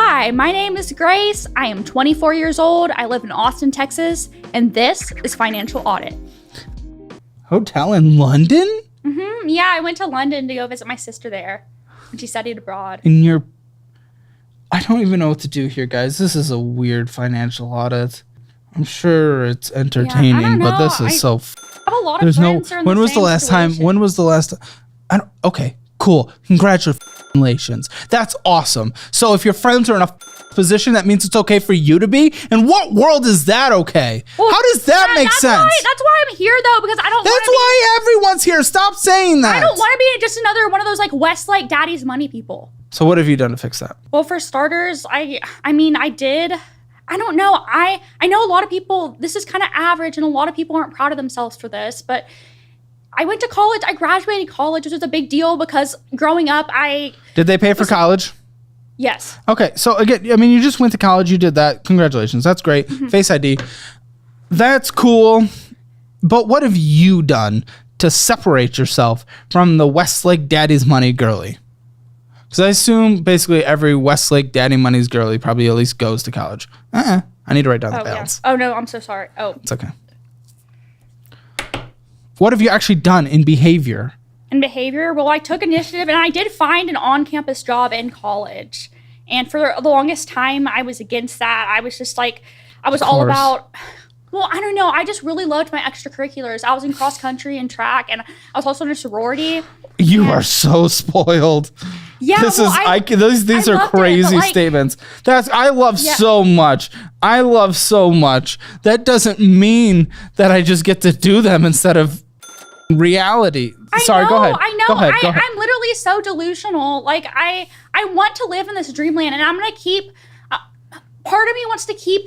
Hi, my name is Grace. I am 24 years old. I live in Austin, Texas, and this is Financial Audit. Hotel in London? Mm-hmm. Yeah, I went to London to go visit my sister there when she studied abroad. I don't even know what to do here, guys. This is a weird financial audit. I'm sure it's entertaining, but this is I have a lot of friends who are in when the was same the last situation. time? When was the last? Okay, cool. Congratulations. That's awesome. So if your friends are in a position, that means it's okay for you to be. In what world is that okay? Well, how does that make sense? That's why I'm here, though, because I don't. That's why everyone's here. Stop saying that. I don't want to be just another one of those like Westlake Daddy's Money people. So what have you done to fix that? Well, for starters, I did. I don't know. I know a lot of people, this is kind of average, and a lot of people aren't proud of themselves for this, but I went to college. I graduated college, which was a big deal because growing up, Did they pay for college? Yes. Okay, so again, I mean, you just went to college, you did that. Congratulations. That's great. Mm-hmm. Face ID. That's cool. But what have you done to separate yourself from the Westlake Daddy's Money girly? Because I assume basically every Westlake Daddy Money's girly probably at least goes to college. I need to write down the balance. Yeah. Oh, no, I'm so sorry. Oh. It's okay. What have you actually done in behavior? In behavior? Well, I took initiative, and I did find an on-campus job in college. And for the longest time, I was against that. I was just like, I was all about... Well, I don't know. I just really loved my extracurriculars. I was in cross country and track, and I was also in a sorority. You are so spoiled. Yeah, these are crazy statements. I love so much. I love so much. That doesn't mean that I just get to do them instead of reality. Sorry, go ahead. I know. I'm literally so delusional. Like I want to live in this dreamland, and I'm gonna keep. Part of me wants to keep.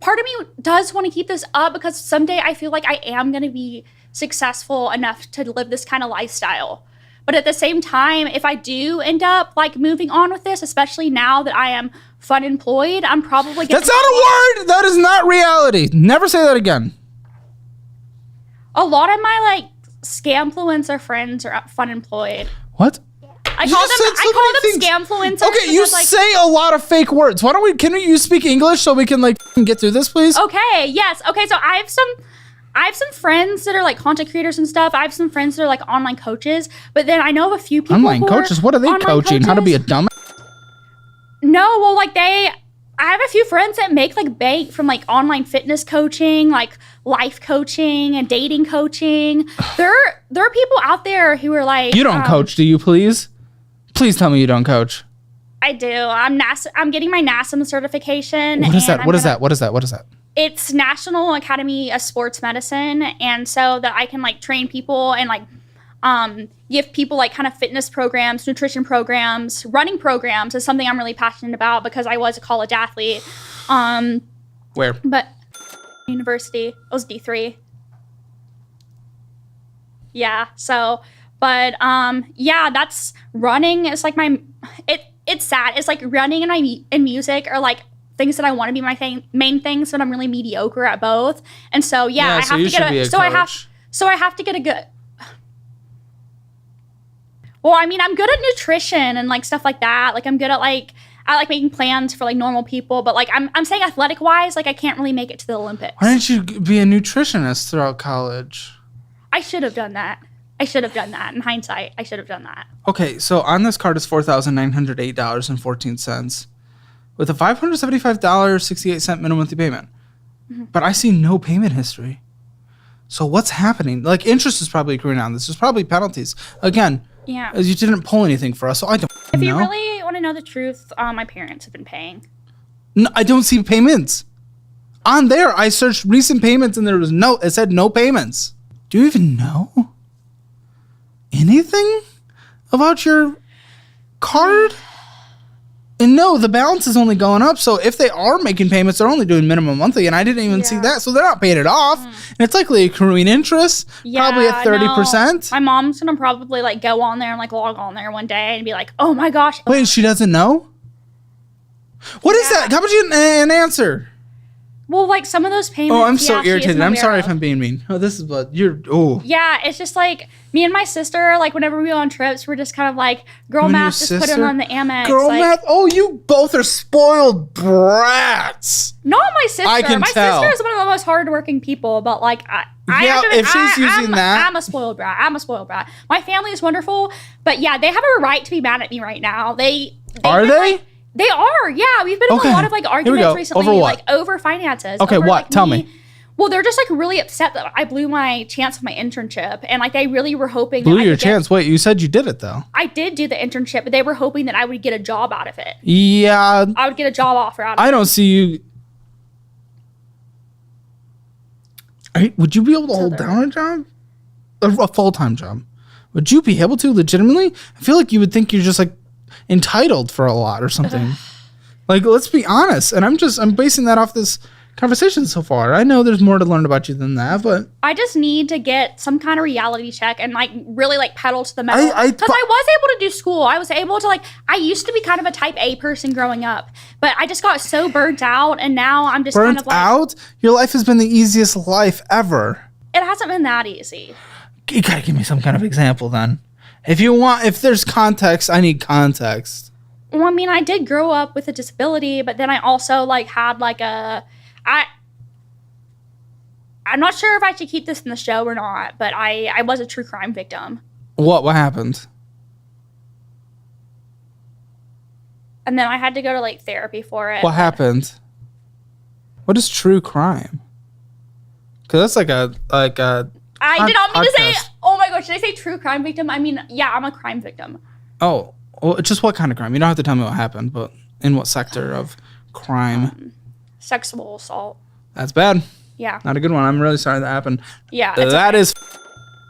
Part of me does want to keep this up because someday I feel like I am going to be successful enough to live this kind of lifestyle. But at the same time, if I do end up like moving on with this, especially now that I am fun employed, I'm probably going That's not a word. That is not reality. Never say that again. A lot of my like scamfluencer friends are fun employed. What? I call them scamfluencers. Okay, you say a lot of fake words. Can you speak English so we can like get through this, please? Okay, yes. Okay, so I have some friends that are like content creators and stuff. I have some friends that are like online coaches, but then I know of a few people online coaches. What are they coaching? How to be a dumb? No, well, I have a few friends that make like bank from like online fitness coaching, like life coaching and dating coaching. There are people out there who are like, you don't coach, do you? Please tell me you don't coach. I do. I'm getting my NASM certification. What is that? What is that? It's National Academy of Sports Medicine, and so that I can like train people and like give people like kind of fitness programs, nutrition programs, running programs is something I'm really passionate about because I was a college athlete. Where? But university. It was D3. Yeah. So, but yeah, that's running. It's like it's sad. It's like running and music are like things that I want to be my main things, but I'm really mediocre at both. And so yeah, I have to get a good. Well, I mean, I'm good at nutrition and like stuff like that. Like I'm good at I like making plans for like normal people, but like I'm saying athletic wise, like I can't really make it to the Olympics. Why didn't you be a nutritionist throughout college? I should have done that. In hindsight. I should have done that. Okay, so on this card is $4,908.14 with a $575.68 minimum monthly payment. Mm-hmm. But I see no payment history. So what's happening? Like interest is probably accruing on this. There's probably penalties. Again, yeah, you didn't pull anything for us, so I don't know. If you really want to know the truth, my parents have been paying. No, I don't see payments. On there, I searched recent payments and it said no payments. Do you even know anything about your card? And no, the balance is only going up. So if they are making payments, they're only doing minimum monthly. And I didn't even see that. So they're not paying it off. And it's likely accruing interest, probably at 30%. My mom's going to probably like go on there and like log on there one day and be like, oh my gosh. Wait, she doesn't know? What is that? How about you an answer? Well, like some of those payments. Oh, I'm so yeah, she irritated. isn't I'm sorry aware if of. I'm being mean. Oh, this is what you're. Oh. Yeah, it's just like me and my sister. Like whenever we go on trips, we're just kind of like girl You and your math. Just put it sister? on the Amex. Girl like, math. Oh, you both are spoiled brats. Not my sister. I can my tell. sister is one of the most hardworking people, but like I Yeah, have to, if she's using that. I'm a spoiled brat. I'm a spoiled brat. My family is wonderful, but yeah, they have a right to be mad at me right now. Are they? They are. Yeah, we've been in Okay. a lot of like Here we arguments go. recently, Over what? like over finances. Okay, over, what? like, Tell me. Well, they're just like really upset that I blew my chance of my internship, and like they really were hoping. Blew that I your could chance. Wait, you said you did it though. I did do the internship, but they were hoping that I would get a job out of it. Yeah, I would get a job offer out of it. I don't see you. Would you be able to hold down a job? A full-time job? Would you be able to legitimately? I feel like you would think you're just like entitled for a lot or something. Like, let's be honest. And I'm basing that off this conversation so far. I know there's more to learn about you than that, but I just need to get some kind of reality check and like really like pedal to the metal. Because I but- was able to do school. I was able to like, I used to be kind of a type A person growing up, but I just got so burnt out, and now I'm just kind burnt of like, out? Your life has been the easiest life ever. it hasn't been that easy. You gotta give me some kind of example then. If there's context, I need context. Well, I mean, I did grow up with a disability, but then I also like had like I'm not sure if I should keep this in the show or not, but I was a true crime victim. What happened? And then I had to go to like therapy for it. What happened? What is true crime? Because that's like a I did not mean to say, podcast. oh my gosh, did I say true crime victim? I mean, yeah, I'm a crime victim. Oh, well, just what kind of crime? You don't have to tell me what happened, but in what sector of crime? Sexual assault. That's bad. Yeah. Not a good one. I'm really sorry that happened. Yeah. That is.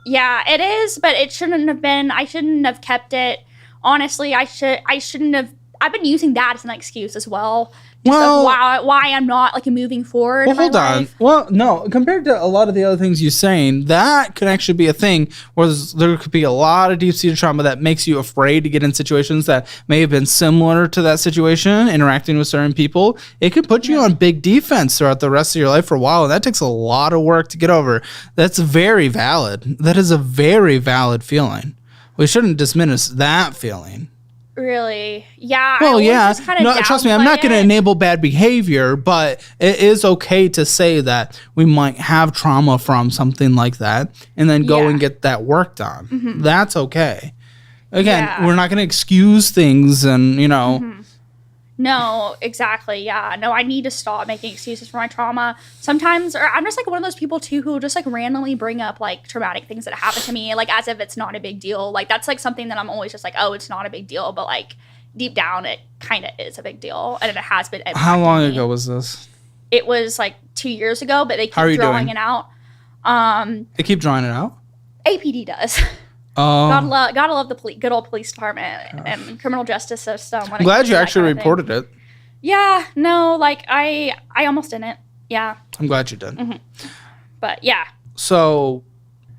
Yeah, it is, but it shouldn't have been. I shouldn't have kept it. Honestly, I shouldn't have. I've been using that as an excuse as well. Well, why I'm not like moving forward. Well, in my hold on. life. Well, no, compared to a lot of the other things you're saying, that could actually be a thing where there could be a lot of deep-seated trauma that makes you afraid to get in situations that may have been similar to that situation, interacting with certain people. It could put you on big defense throughout the rest of your life for a while, and that takes a lot of work to get over. That's very valid. That is a very valid feeling. We shouldn't diminish that feeling. Really? Yeah. Well, I yeah. just kinda No, trust me, I'm not going to downplay it. enable bad behavior, but it is okay to say that we might have trauma from something like that and then go Yeah. and get that worked on. That's okay. Again, Yeah. we're not going to excuse things and, No, exactly. Yeah. No, I need to stop making excuses for my trauma. Sometimes, or I'm just like one of those people too who just like randomly bring up like traumatic things that happened to me, like as if it's not a big deal. Like that's like something that I'm always just like, oh, it's not a big deal, but like deep down, it kind of is a big deal, and it has been. How long impacting me. ago was this? It was like 2 years ago, but they keep How are you drawing doing? it out. They keep drawing it out? APD does. Oh, Gotta love the good old police department and criminal justice system. I'm glad you actually reported it. Yeah, no, like I almost didn't. Yeah, I'm glad you did. but yeah, So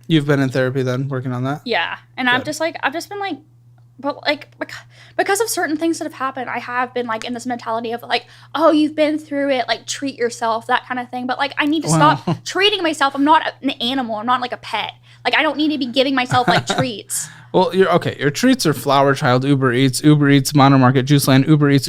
you've been in therapy then, working on that? yeah, and I've just been like, but like because of certain things that have happened, I have been like in this mentality of like, oh, you've been through it, like treat yourself, that kind of thing. But like I need to stop treating myself. I'm not an animal. I'm not like a pet. Like I don't need to be giving myself like treats. Well, your treats are Flower Child, Uber Eats, Mono Market, Juice Land, Uber Eats,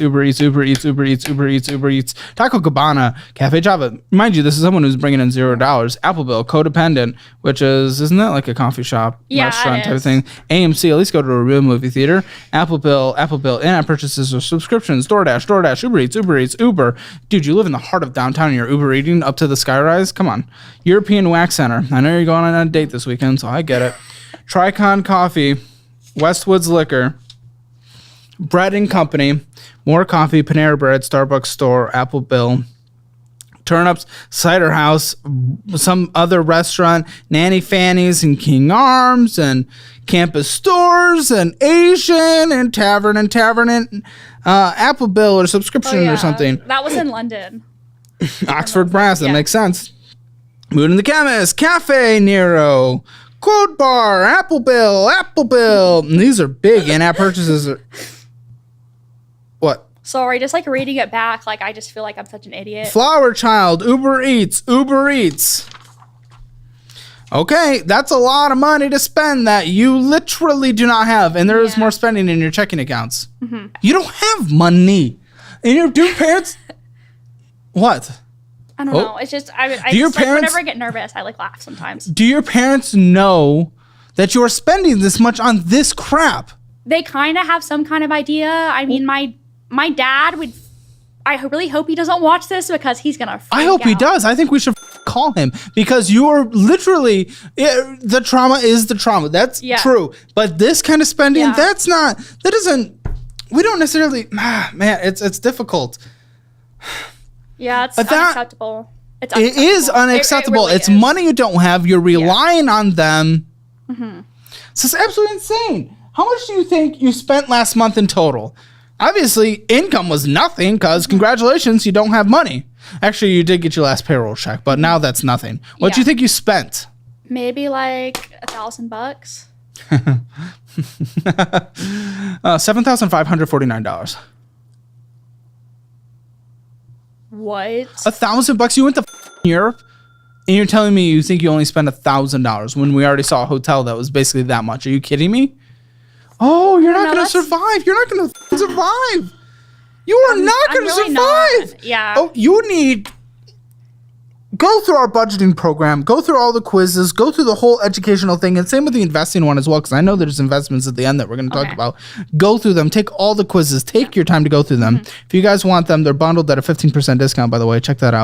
Taco Cabana, Cafe Java. Mind you, this is someone who's bringing in $0. Apple Bill, Codependent, which isn't that like a coffee shop, Yeah, restaurant it type of is. thing? AMC, at least go to a real movie theater. Apple Bill, in-app purchases or subscriptions, DoorDash, Uber Eats, Uber. Dude, you live in the heart of downtown and you're Uber eating up to the skyrise? Come on. European Wax Center. I know you're going on a date this weekend, so I get it. Tricon Coffee, Westwoods Liquor, Bread and Company, More Coffee, Panera Bread, Starbucks Store, Apple Bill, Turnips, Cider House, some other restaurant, Nanny Fanny's and King Arms, and Campus Stores, and Asian, and Tavern, and Apple Bill or subscription or something. That was in London. Oxford Brass, that Yeah. makes sense. Mood in the Chemist, Cafe Nero, Quote Bar, Apple Bill. And these are big in-app purchases. What? Sorry, just like reading it back, like I just feel like I'm such an idiot. Flower Child, Uber Eats. Okay, that's a lot of money to spend that you literally do not have. And there is more spending in your checking accounts. You don't have money. And your parents... What? I don't know. It's just, I Do your just, like, parents- whenever I get nervous, I like laugh sometimes. Do your parents know that you are spending this much on this crap? They kind of have some kind of idea. I mean, my dad would... I really hope he doesn't watch this because he's going to freak I hope he out. does. I think we should call him because you are literally... the trauma is the trauma. That's true. But this kind of spending, that's not... That doesn't... We don't necessarily... Man, it's difficult. Yeah, it's unacceptable. It's It is unacceptable. It really it's is. money you don't have. You're relying on them. This is absolutely insane. How much do you think you spent last month in total? Obviously, income was nothing because congratulations, you don't have money. Actually, you did get your last payroll check, but now that's nothing. What do you think you spent? Maybe like $1,000. $7,549. What? $1,000? You went to Europe, and you're telling me you think you only spent $1,000 when we already saw a hotel that was basically that much? Are you kidding me? Oh, you're not going to survive. You're not going to survive. You are not going to survive. Yeah. Oh, you need... Go through our budgeting program. Go through all the quizzes. Go through the whole educational thing. And same with the investing one as well, because I know there's investments at the end that we're going to talk about. Go through them. Take all the quizzes. Take your time to go through them. If you guys want them, they're bundled at a 15% discount, by the way. Check that out.